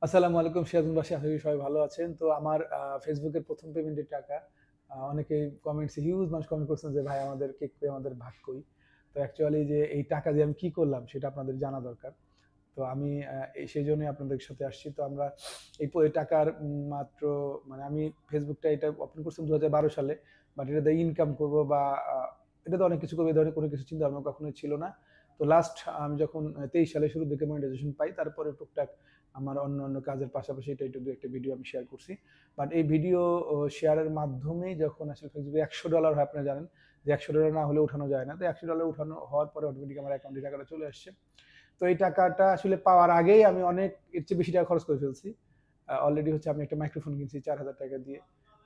আসসালামু আলাইকুম সিরাজগঞ্জবাসী, আশা করি সবাই ভালো আছেন। তো আমার ফেসবুকের প্রথম পেমেন্টের টাকা অনেকেই কমেন্টসে হিউজ মানুষ কমেন্ট করছেন যে ভাই আমাদের কেক কই, আমাদের ভাগ কই। তো অ্যাকচুয়ালি যে এই টাকা দিয়ে আমি কি করলাম সেটা আপনাদের জানা দরকার। তো আমি সেই জন্যই আপনাদের সাথে আসছি। তো আমরা এই টাকার মাত্র মানে আমি ফেসবুকটা এটা ওপেন করছিলাম 2012 সালে। বাট এটা দিয়ে ইনকাম করব বা এটা তো অনেক কিছু করবো, এই ধরনের কোনো কিছু চিন্তা ভাবনা কখনোই ছিল না। তো লাস্ট আমি যখন 23 সালে শুরুর দিকে মনিটাইজেশন পাই, তারপরে টুকটাক আমার অন্য অন্য কাজের পাশাপাশি এটা একটু দু একটা ভিডিও আমি শেয়ার করছি। বাট এই ভিডিও শেয়ারের মাধ্যমেই যখন আসলে ফেসবুকে $100 হয়, আপনারা জানেন যে $100 না হলে উঠানো যায় না। তো $100 উঠানো হওয়ার পরে অটোমেটিক আমার অ্যাকাউন্টে টাকাটা চলে আসছে। তো এই টাকাটা আসলে পাওয়ার আগেই আমি অনেক এর চেয়ে বেশি টাকা খরচ করে ফেলছি। অলরেডি হচ্ছে আমি একটা মাইক্রোফোন কিনছি $4000 দিয়ে।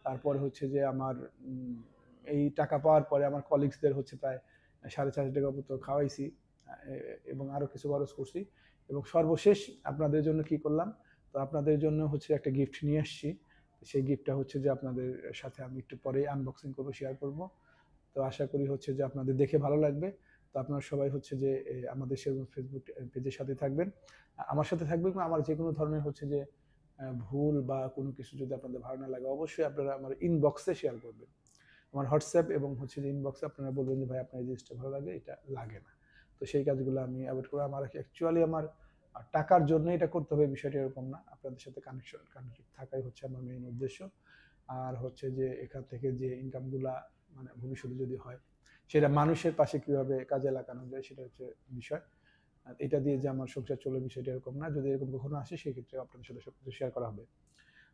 তারপরে হচ্ছে যে আমার এই টাকা পাওয়ার পরে আমার কলিগসদের হচ্ছে প্রায় $4500 মতো খাওয়াইছি, এবং আরো কিছু খরচ করছি। এবং সর্বশেষ আপনাদের জন্য কি করলাম, তো আপনাদের জন্য হচ্ছে একটা গিফট নিয়ে আসছি। সেই গিফটটা হচ্ছে যে আপনাদের সাথে আমি একটু পরে আনবক্সিং করবো, শেয়ার করব। তো আশা করি হচ্ছে যে আপনাদের দেখে ভালো লাগবে। তো আপনারা সবাই হচ্ছে যে আমাদের সেরকম ফেসবুক পেজের সাথে থাকবেন, আমার সাথে থাকবেন, এবং আমার যে কোনো ধরনের হচ্ছে যে ভুল বা কোনো কিছু যদি আপনাদের ভালো না লাগে, অবশ্যই আপনারা আমার ইনবক্সে শেয়ার করবেন। আমার হোয়াটসঅ্যাপ এবং হচ্ছে যে ইনবক্সে আপনারা বলবেন যে ভাই আপনার এই জিনিসটা ভালো লাগে, এটা লাগে না। তো সেই কাজগুলো আমি অ্যাভয়েড করবো। আমার অ্যাকচুয়ালি আমার টাকার জন্য এটা করতে হবে বিষয়টা এরকম না, আপনাদের সাথে কানেক্টেড থাকাই হচ্ছে আমার মেইন উদ্দেশ্য। আর হচ্ছে যে এখান থেকে যে ইনকামগুলা মানে ভবিষ্যতে যদি হয়, সেটা মানুষের পাশে কিভাবে কাজে লাগানো যায় সেটা হচ্ছে বিষয়। আর এটা দিয়ে যে আমার সংসার চলে বিষয়টা এরকম না। যদি এরকম কখনো আসে সেক্ষেত্রে আপনাদের সাথে সবকিছু শেয়ার করা হবে।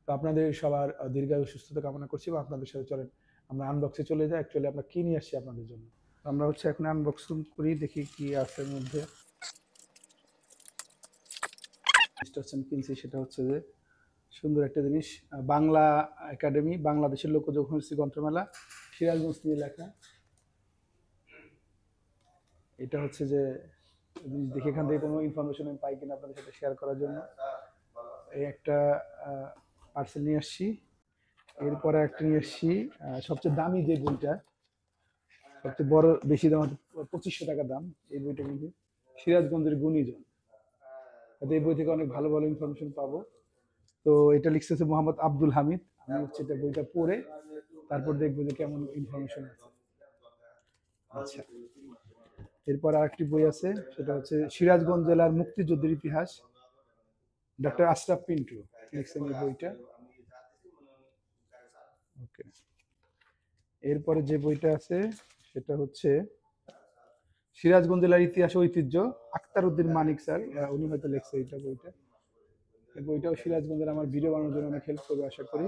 তো আপনাদের সবার দীর্ঘায়ু সুস্থতা কামনা করছি, এবং আপনাদের সাথে চলেন আমরা আনবক্সে চলে যাই। অ্যাকচুয়ালি আমরা কি নিয়ে আসছি আপনাদের জন্য, আমরা হচ্ছে এখন আনবক্সিং করি, দেখি কি আছে এর মধ্যে। কিনছি সেটা হচ্ছে যে সুন্দর একটা জিনিস, বাংলা একাডেমি, বাংলাদেশের লোকযোগ সংস্কৃতি গ্রন্থমেলা, সিরাজগঞ্জ নিয়ে লেখা। এটা হচ্ছে যে জিনিস দেখে এখান থেকে কোনো ইনফরমেশন আমি পাই কিনা আপনাদের সাথে শেয়ার করার জন্য এই একটা পার্সেল নিয়ে আসছি। এরপরে একটা নিয়ে আসছি সবচেয়ে দামি যে বইটা, সবচেয়ে বড় বেশি দাম, 2500 টাকা দাম এই বইটা, কিন্তু সিরাজগঞ্জের গুণীজন। এই বই থেকে অনেক ভালো ভালো ইনফরমেশন পাবো। তো এটা লিখতেছে মোহাম্মদ আব্দুল হামিদ। আমি হচ্ছে এটা বইটা পড়ে তারপর দেখবো যে কেমন ইনফরমেশন আছে। আচ্ছা, এরপর আরেকটি বই আছে, সেটা হচ্ছে সিরাজগঞ্জ জেলার মুক্তিযুদ্ধের ইতিহাস, ডক্টর আশরাফ পিন্টু লিখছেন এই বইটা। ওকে, এরপরে যে বইটা আছে সেটা হচ্ছে সিরাজগঞ্জ জেলার ইতিহাস ঐতিহ্য, আক্তার উদ্দিন মানিক স্যার, উনি হয়তো লিখছে এইটা বইটা। এই বইটাও সিরাজগঞ্জের আমার ভিডিও বানানোর জন্য অনেক হেল্প করবে আশা করি।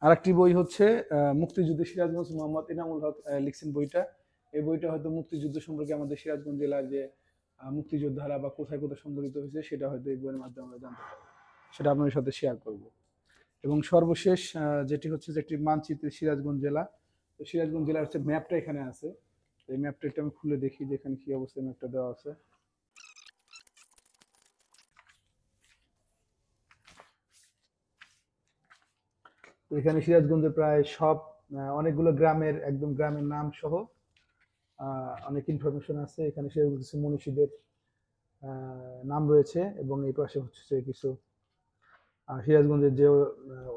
আরেকটি বই হচ্ছে মুক্তিযুদ্ধ সিরাজগঞ্জ, মোহাম্মদ ইনামুল হক লিখছেন বইটা। এই বইটা হয়তো মুক্তিযুদ্ধ সম্পর্কে আমাদের সিরাজগঞ্জ জেলার যে মুক্তিযোদ্ধারা বা কোথায় কোথায় সংগঠিত হয়েছে সেটা হয়তো এই বইয়ের মাধ্যমে আমরা জানতে পারবো, সেটা আপনাদের সাথে শেয়ার করব। এবং সর্বশেষ যেটি হচ্ছে যে একটি মানচিত্র সিরাজগঞ্জ জেলা। তো সিরাজগঞ্জ জেলার হচ্ছে ম্যাপটা এখানে আছে। এই ম্যাপটা একটু আমি খুলে দেখি যে এখানে কি অবস্থায় ম্যাপটা দেওয়া আছে। তো এখানে সিরাজগঞ্জের প্রায় সব অনেকগুলো গ্রামের, একদম গ্রামের নাম সহ অনেক ইনফরমেশন আছে এখানে। সেরকম কিছু মনীষীদের নাম রয়েছে, এবং এই পাশে হচ্ছে কিছু সিরাজগঞ্জের যে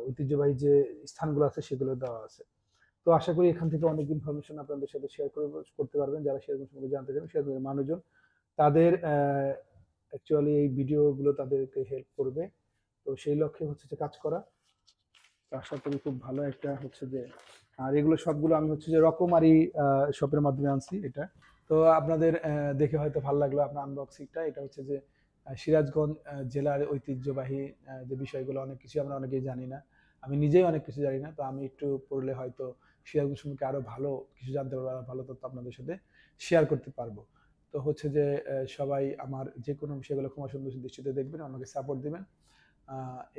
ঐতিহ্যবাহী যে স্থানগুলো আছে সেগুলো দেওয়া আছে। তো আশা করি এখান থেকে অনেক ইনফরমেশন আপনাদের সাথে শেয়ার করতে পারবেন, যারা সিরাজগঞ্জ সম্পর্কে জানতে চান, সিরাজগঞ্জের মানুষজন তাদের অ্যাকচুয়ালি এই ভিডিওগুলো তাদেরকে হেল্প করবে। তো সেই লক্ষ্যে হচ্ছে যে কাজ করা। তো আশা করি খুব ভালো একটা হচ্ছে যে, আর এগুলো সবগুলো আমি হচ্ছে যে রকমারি শপের মাধ্যমে আনছি এটা। তো আপনাদের দেখে হয়তো ভালো লাগলো আপনার আনবক্সিংটা। এটা হচ্ছে যে সিরাজগঞ্জ জেলার ঐতিহ্যবাহী যে বিষয়গুলো, অনেক কিছু আমরা অনেকেই জানি না, আমি নিজেই অনেক কিছু জানি না। তো আমি একটু পড়লে হয়তো সিরাজগঞ্জ সম্পর্কে আরো ভালো কিছু জানতে পারবো, আরো ভালো তথ্য আপনাদের সাথে শেয়ার করতে পারবো। তো হচ্ছে যে সবাই আমার যে কোনো বিষয়গুলো ক্ষমা সুন্দর দৃষ্টিতে দেখবেন, আমাকে সাপোর্ট দিবেন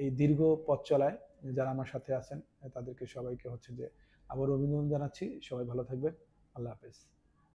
এই দীর্ঘ পথ চলায়। যারা আমার সাথে আছেন তাদেরকে সবাইকে হচ্ছে যে আবার অভিনন্দন জানাচ্ছি। সবাই ভালো থাকবেন। আল্লাহ হাফেজ।